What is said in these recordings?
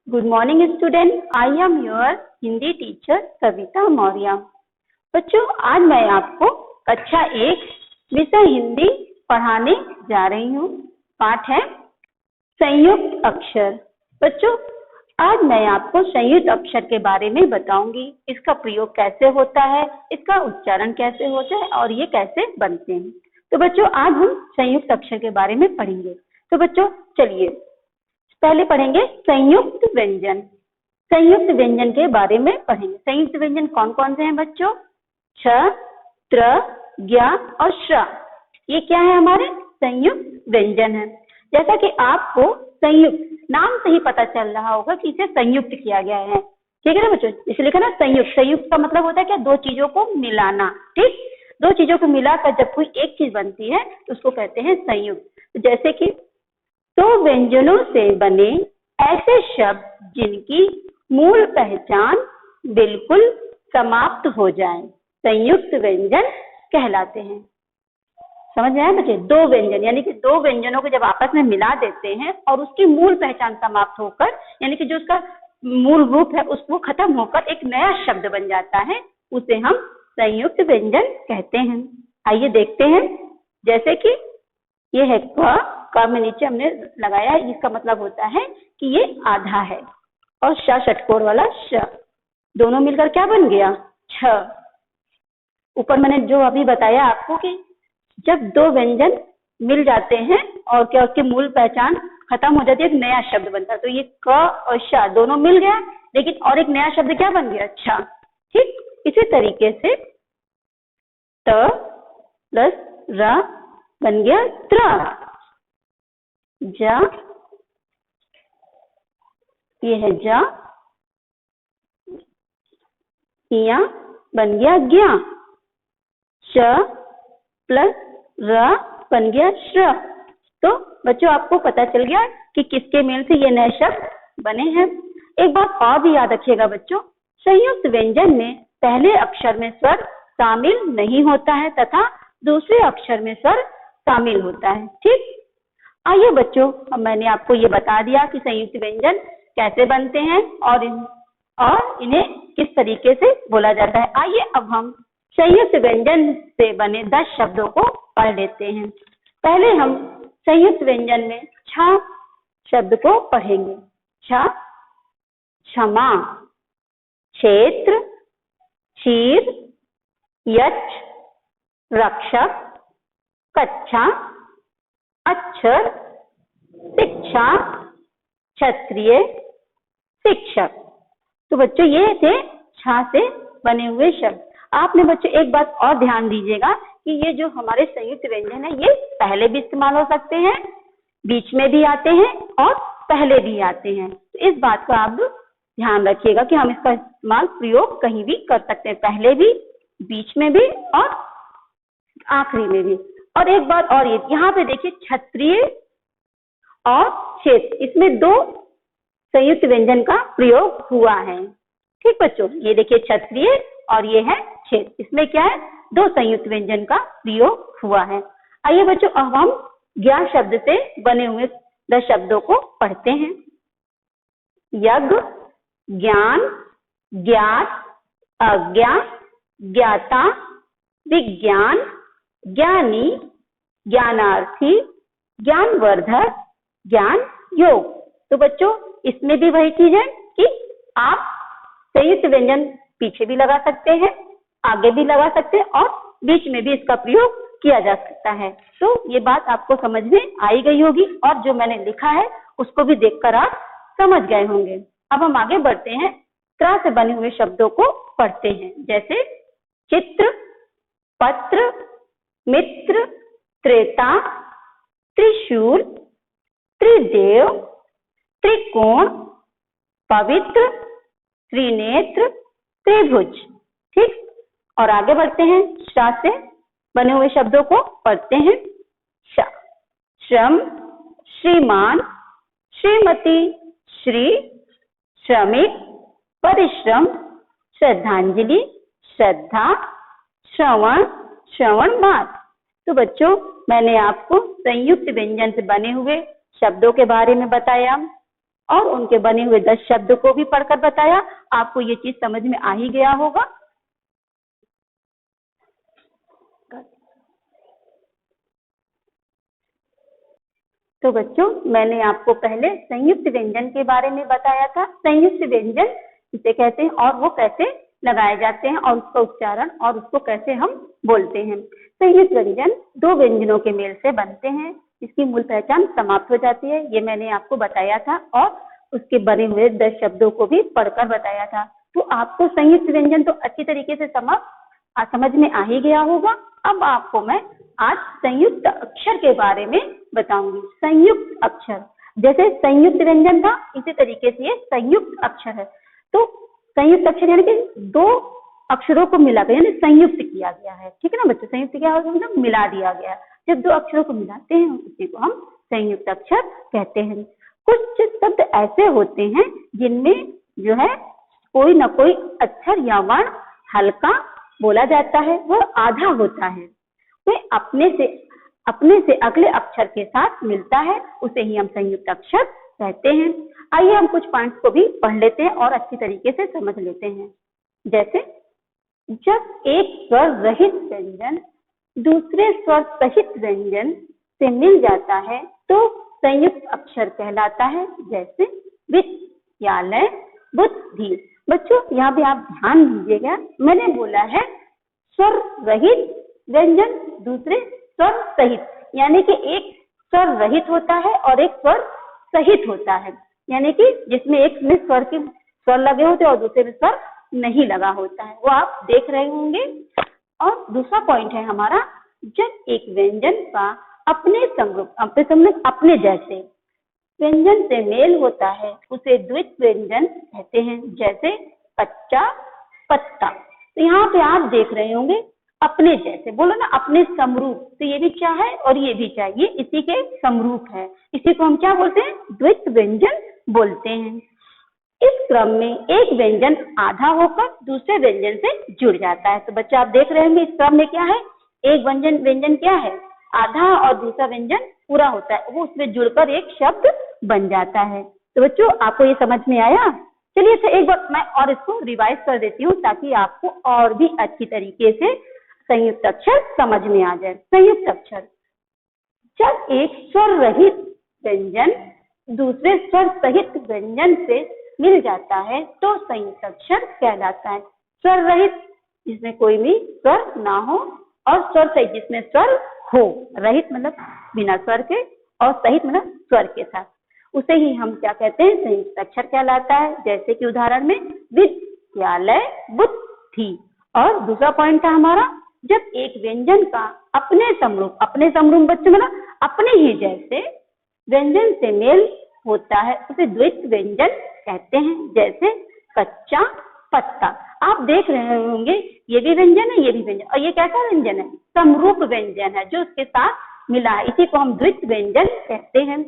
Good morning student. I am your Hindi teacher Kavita Maurya. बच्चों, आज मैं आपको कक्षा 1 विषय हिंदी पढ़ाने जा रही हूँ। पाठ है संयुक्त अक्षर। बच्चों, आज मैं आपको संयुक्त अक्षर के बारे में बताऊंगी। इसका प्रयोग कैसे होता है, इसका उच्चारण कैसे होता है और ये कैसे बनते हैं। तो बच्चों, आज हम संयुक्त अक्षर के बारे में पढ़ेंगे। तो बच्चों चलिए पहले पढ़ेंगे संयुक्त व्यंजन। संयुक्त व्यंजन के बारे में पढ़ेंगे। संयुक्त व्यंजन कौन कौन से हैं बच्चों? छ, त्र, ज्ञ और श्र। ये क्या है? हमारे संयुक्त व्यंजन है। जैसा कि आपको संयुक्त नाम से ही पता चल रहा होगा कि इसे संयुक्त किया गया है। ठीक है ना बच्चों? इसलिए लिखा ना संयुक्त। संयुक्त का मतलब होता है क्या? दो चीजों को मिलाना। ठीक, दो चीजों को मिलाकर जब कोई एक चीज बनती है तो उसको कहते हैं संयुक्त। जैसे कि दो व्यंजनों से बने ऐसे शब्द जिनकी मूल पहचान बिल्कुल समाप्त हो जाए संयुक्त व्यंजन कहलाते हैं। समझ में आया बच्चे? दो व्यंजन यानी कि दो व्यंजनों को जब आपस में मिला देते हैं और उसकी मूल पहचान समाप्त होकर यानी कि जो उसका मूल रूप है उसको खत्म होकर एक नया शब्द बन जाता है, उसे हम संयुक्त व्यंजन कहते हैं। आइए देखते हैं। जैसे कि ये है क में नीचे हमने लगाया है, इसका मतलब होता है कि ये आधा है। और श षटकोर वाला श, दोनों मिलकर क्या बन गया? छ। ऊपर मैंने जो अभी बताया आपको कि जब दो व्यंजन मिल जाते हैं और क्या उसकी मूल पहचान खत्म हो जाती है, एक नया शब्द बनता है। तो ये क और श दोनों मिल गया, लेकिन और एक नया शब्द क्या बन गया? छ। ठीक, इसी तरीके से त प्लस र बन गया त्र। जा, ये है जा, या बन गया ज्ञा। श प्लस र बन गया श्र। तो बच्चों, आपको पता चल गया कि किसके मेल से ये नए शब्द बने हैं। एक बात और भी याद रखिएगा बच्चों, संयुक्त व्यंजन में पहले अक्षर में स्वर शामिल नहीं होता है तथा दूसरे अक्षर में स्वर शामिल होता है। ठीक, आइए बच्चों, अब मैंने आपको ये बता दिया कि संयुक्त व्यंजन कैसे बनते हैं और इन्हें किस तरीके से बोला जाता है। आइए अब हम संयुक्त व्यंजन से बने 10 शब्दों को पढ़ लेते हैं। पहले हम संयुक्त व्यंजन में छ शब्द को पढ़ेंगे। छ, क्षमा, क्षेत्र, क्षीर, यक्ष, रक्षक, कक्षा, अक्षर, शिक्षा, क्षत्रिय, शिक्षक। तो बच्चों, ये थे छ से बने हुए शब्द। आपने बच्चों एक बात और ध्यान दीजिएगा कि ये जो हमारे संयुक्त व्यंजन है ये पहले भी इस्तेमाल हो सकते हैं, बीच में भी आते हैं और पहले भी आते हैं। तो इस बात का आप ध्यान रखिएगा कि हम इसका इस्तेमाल प्रयोग कहीं भी कर सकते हैं, पहले भी, बीच में भी और आखिरी में भी। और एक बात और, ये यहाँ पे देखिए क्षत्रिय और क्षेत्र, इसमें दो संयुक्त व्यंजन का प्रयोग हुआ है। ठीक बच्चों, ये देखिए क्षत्रिय और ये है क्षेत्र, इसमें क्या है? दो संयुक्त व्यंजन का प्रयोग हुआ है। आइए बच्चों, अब हम ज्ञान शब्द से बने हुए 10 शब्दों को पढ़ते हैं। यज्ञ, ज्ञान, ज्ञात, अज्ञात, ज्ञाता, विज्ञान, ज्ञानी, ज्ञानार्थी, ज्ञानवर्धक, ज्ञान योग। तो बच्चों, इसमें भी वही चीज है कि आप संयुक्त व्यंजन पीछे भी लगा सकते हैं, आगे भी लगा सकते हैं और बीच में भी इसका प्रयोग किया जा सकता है। तो ये बात आपको समझ में आई गई होगी और जो मैंने लिखा है उसको भी देखकर आप समझ गए होंगे। अब हम आगे बढ़ते हैं, त्र से बने हुए शब्दों को पढ़ते हैं। जैसे चित्र, पत्र, मित्र, त्रेता, त्रिशूल, त्रिदेव, त्रिकोण, पवित्र, त्रिनेत्र, त्रिभुज। ठीक, और आगे बढ़ते हैं, श से बने हुए शब्दों को पढ़ते हैं। श, श्रम, श्रीमान, श्रीमती, श्री, श्रमिक, परिश्रम, श्रद्धांजलि, श्रद्धा, श्रवण, श्रवण भाग। तो बच्चों, मैंने आपको संयुक्त व्यंजन से बने हुए शब्दों के बारे में बताया। और उनके बने हुए 10 शब्द को भी पढ़कर बताया। आपको ये चीज समझ में आ ही गया होगा। तो बच्चों, मैंने आपको पहले संयुक्त व्यंजन के बारे में बताया था। संयुक्त व्यंजन इसे कहते हैं और वो कैसे लगाए जाते हैं और उसका उच्चारण और उसको कैसे हम बोलते हैं। संयुक्त व्यंजन दो व्यंजनों के मेल से बनते हैं, इसकी मूल पहचान समाप्त हो जाती है, ये मैंने आपको बताया था और उसके बने हुए 10 शब्दों को भी पढ़कर बताया था। तो आपको संयुक्त व्यंजन तो अच्छी तरीके से समझ में आ ही गया होगा। अब आपको मैं आज संयुक्त अक्षर के बारे में बताऊंगी। संयुक्त अक्षर, जैसे संयुक्त व्यंजन था इसी तरीके से ये संयुक्त अक्षर है। तो संयुक्त अक्षर यानी कि दो अक्षरों को मिलाकर यानी संयुक्त किया गया है। ठीक है ना बच्चों, संयुक्त क्या होगा, मतलब मिला दिया गया। जब दो अक्षरों को मिलाते हैं उसी को हम संयुक्त अक्षर कहते हैं। कुछ शब्द ऐसे होते हैं जिनमें जो है कोई ना कोई अक्षर या वर्ण हल्का बोला जाता है, वह आधा होता है, वह अपने से अगले अक्षर के साथ मिलता है, उसे ही हम संयुक्त अक्षर कहते हैं। आइए हम कुछ पॉइंट्स को भी पढ़ लेते हैं और अच्छी तरीके से समझ लेते हैं। जैसे जब एक स्वर रहित व्यंजन दूसरे स्वर सहित व्यंजन से मिल जाता है तो संयुक्त अक्षर कहलाता है। जैसे विद्यालय, बुद्धि। बच्चों यहाँ पे आप ध्यान दीजिएगा, मैंने बोला है स्वर रहित व्यंजन दूसरे स्वर सहित, यानी कि एक स्वर रहित होता है और एक स्वर सहित होता है, यानी कि जिसमें एक में स्वर लगे होते हैं और दूसरे में स्वर नहीं लगा होता है, वो आप देख रहे होंगे। और दूसरा पॉइंट है हमारा, जब एक व्यंजन का अपने जैसे व्यंजन से मेल होता है उसे द्वित्व व्यंजन कहते हैं। जैसे कच्चा, पत्ता। तो यहाँ पे आप देख रहे होंगे अपने जैसे, बोलो ना अपने समरूप, तो ये भी क्या है और ये भी क्या, ये इसी के समरूप है, इसी को हम क्या बोलते हैं, द्वित्व व्यंजन बोलते हैं। इस क्रम में एक व्यंजन आधा होकर दूसरे व्यंजन से जुड़ जाता है। तो बच्चे आप देख रहे होंगे इस क्रम में क्या है, एक व्यंजन क्या है, आधा, और दूसरा व्यंजन पूरा होता है, वो उसमें जुड़कर एक शब्द बन जाता है। तो बच्चों आपको ये समझ में आया। चलिए तो एक बार मैं और इसको रिवाइज कर देती हूँ ताकि आपको और भी अच्छी तरीके से संयुक्त अक्षर समझ में आ जाए। संयुक्त अक्षर, जब एक स्वर रहित व्यंजन दूसरे स्वर सहित व्यंजन से मिल जाता है तो संयुक्त अक्षर कहलाता है। स्वर रहित जिसमें कोई भी स्वर ना हो और स्वर सहित जिसमें स्वर हो, रहित मतलब बिना स्वर के और सहित मतलब स्वर के साथ, उसे ही हम क्या कहते हैं, संयुक्त अक्षर कहलाता है। जैसे कि उदाहरण में विद्यालय, बुद्धि। और दूसरा पॉइंट था हमारा, जब एक व्यंजन का अपने समरूप बच्चों मतलब अपने ही जैसे व्यंजन से मेल होता है उसे द्वित्व व्यंजन कहते हैं। जैसे कच्चा, पत्ता। आप देख रहे होंगे ये भी व्यंजन है, ये भी व्यंजन, और ये कैसा व्यंजन है, समरूप व्यंजन है जो उसके साथ मिला है, इसी को हम द्वित्व व्यंजन कहते हैं।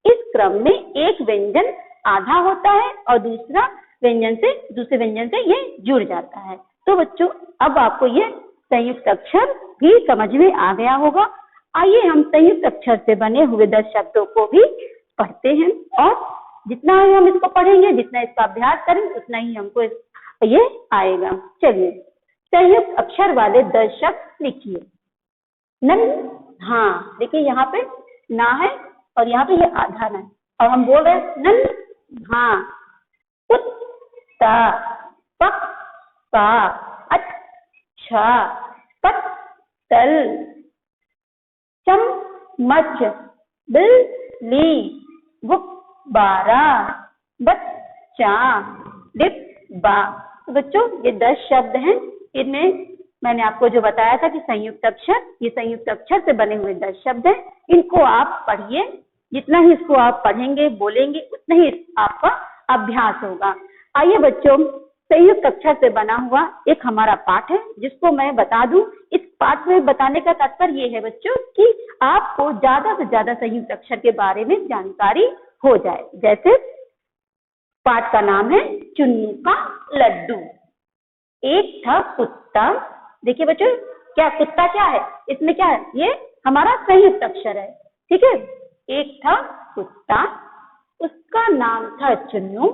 इस क्रम में एक व्यंजन आधा होता है और दूसरे व्यंजन से ये जुड़ जाता है। तो बच्चों अब आपको ये संयुक्त अक्षर भी समझ में आ गया होगा। आइए हम संयुक्त अक्षर से बने हुए 10 शब्दों को भी पढ़ते हैं और जितना ही हम इसको पढ़ेंगे, जितना इसका अभ्यास करेंगे, उतना ही हमको ये आएगा। चलिए संयुक्त अक्षर वाले 10 शब्द लिखिए। हाँ देखिए यहाँ पे ना है और यहाँ पे ये आधा ना है और हम बोल रहे हैं हाँ, कुत्ता, पक्का, अच्छा, पत्तल, चम्मच, बिल्ली, गुब्बारा, बच्चा, डिब्बा। तो बच्चों ये 10 शब्द हैं, इनमें मैंने आपको जो बताया था कि संयुक्त अक्षर, ये संयुक्त अक्षर से बने हुए 10 शब्द हैं। इनको आप पढ़िए, जितना ही इसको आप पढ़ेंगे बोलेंगे उतना ही आपका अभ्यास होगा। आइए बच्चों संयुक्त अक्षर से बना हुआ एक हमारा पाठ है जिसको मैं बता दूं। इस पाठ में बताने का तात्पर्य ये है बच्चों कि आपको ज्यादा से ज्यादा संयुक्त अक्षर के बारे में जानकारी हो जाए। जैसे पाठ का नाम है चुन्नू का लड्डू। एक था कुत्ता। देखिए बच्चों क्या कुत्ता क्या है, इसमें क्या है, ये हमारा संयुक्त अक्षर है। ठीक है, एक था कुत्ता, उसका नाम था चुन्नू।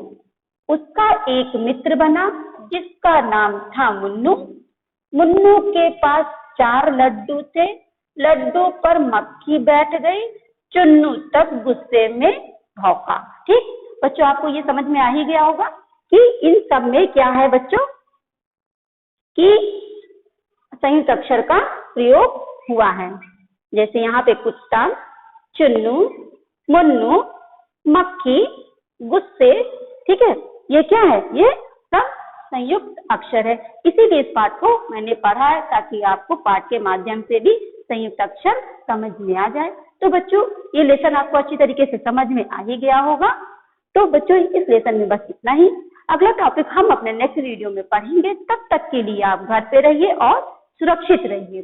उसका एक मित्र बना जिसका नाम था मुन्नू। मुन्नू के पास 4 लड्डू थे। लड्डू पर मक्खी बैठ गई। चुन्नू तब गुस्से में भौंका। ठीक बच्चों, आपको ये समझ में आ ही गया होगा कि इन सब में क्या है बच्चों, कि संयुक्त अक्षर का प्रयोग हुआ है। जैसे यहाँ पे कुत्ता, चुन्नू, मुन्नू, मक्खी, गुस्से। ठीक है, ये क्या है, ये सब संयुक्त अक्षर है। इसीलिए इस पाठ को मैंने पढ़ा है ताकि आपको पाठ के माध्यम से भी संयुक्त अक्षर समझ में आ जाए। तो बच्चों, ये लेसन आपको अच्छी तरीके से समझ में आ ही गया होगा। तो बच्चों, इस लेसन में बस इतना ही। अगला टॉपिक हम अपने नेक्स्ट वीडियो में पढ़ेंगे। तब तक के लिए आप घर पे रहिए और सुरक्षित रहिए।